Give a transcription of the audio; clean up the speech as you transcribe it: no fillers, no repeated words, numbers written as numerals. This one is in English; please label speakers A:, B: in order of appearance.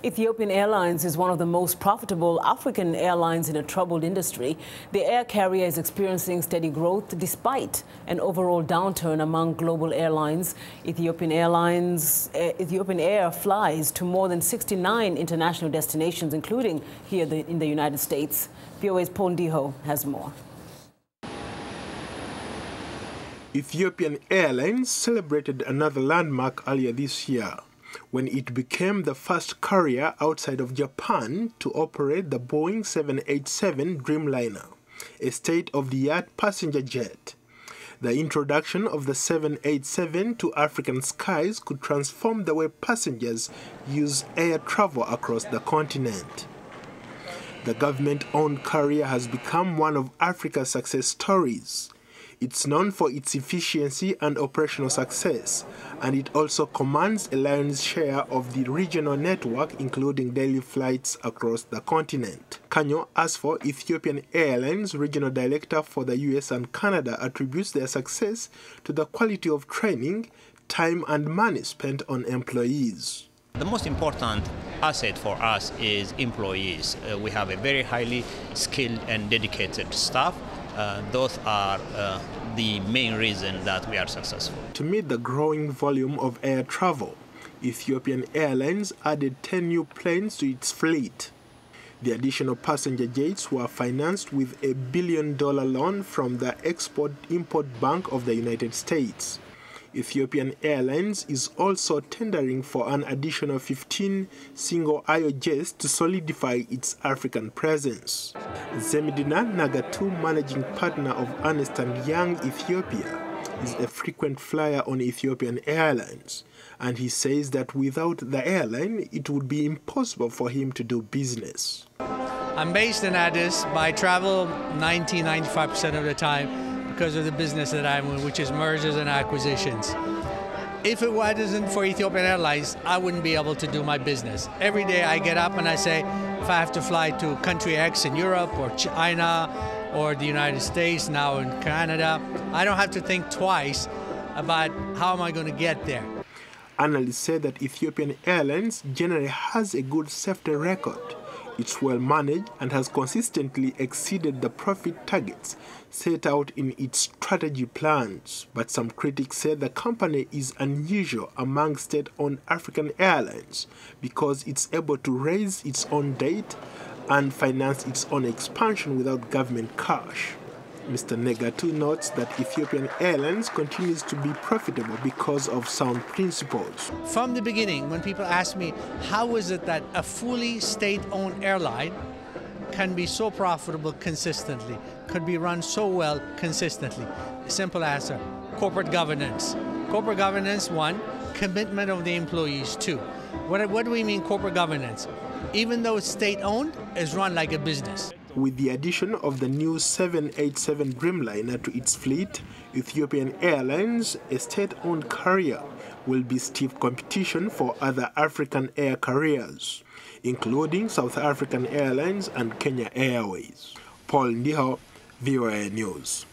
A: Ethiopian Airlines is one of the most profitable African airlines in a troubled industry. The air carrier is experiencing steady growth despite an overall downturn among global airlines. Ethiopian Air flies to more than 69 international destinations, including here in the United States. VOA's Ndiho has more.
B: Ethiopian Airlines celebrated another landmark earlier this year, when it became the first carrier outside of Japan to operate the Boeing 787 Dreamliner, a state-of-the-art passenger jet. The introduction of the 787 to African skies could transform the way passengers use air travel across the continent. The government-owned carrier has become one of Africa's success stories. It's known for its efficiency and operational success, and it also commands a lion's share of the regional network, including daily flights across the continent. Kanyo Asfo, Ethiopian Airlines Regional Director for the US and Canada, attributes their success to the quality of training, time and money spent on employees.
C: The most important asset for us is employees. We have a very highly skilled and dedicated staff. Those are the main reason that we are successful.
B: To meet the growing volume of air travel, Ethiopian Airlines added 10 new planes to its fleet. The additional passenger jets were financed with a $1 billion loan from the Export-Import Bank of the United States. Ethiopian Airlines is also tendering for an additional 15 single-aisle jets to solidify its African presence. Zemidina Nagatu, managing partner of Ernst & Young Ethiopia, is a frequent flyer on Ethiopian Airlines, and he says that without the airline, it would be impossible for him to do business.
D: I'm based in Addis, but I travel 90–95% of the time because of the business that I'm in, which is mergers and acquisitions. If it wasn't for Ethiopian Airlines, I wouldn't be able to do my business. Every day I get up and I say, if I have to fly to country X in Europe or China or the United States, now in Canada, I don't have to think twice about how am I going to get there.
B: Analysts say that Ethiopian Airlines generally has a good safety record. It's well managed and has consistently exceeded the profit targets set out in its strategy plans. But some critics say the company is unusual among state-owned African airlines because it's able to raise its own debt and finance its own expansion without government cash. Mr. Negatu notes that Ethiopian Airlines continues to be profitable because of sound principles.
D: From the beginning, when people ask me, how is it that a fully state-owned airline can be so profitable consistently, could be run so well consistently? Simple answer, corporate governance. Corporate governance, one, commitment of the employees, two. What do we mean corporate governance? Even though it's state-owned, it's run like a business.
B: With the addition of the new 787 Dreamliner to its fleet, Ethiopian Airlines, a state-owned carrier, will be stiff competition for other African air carriers, including South African Airlines and Kenya Airways. Ndiho, VOA News.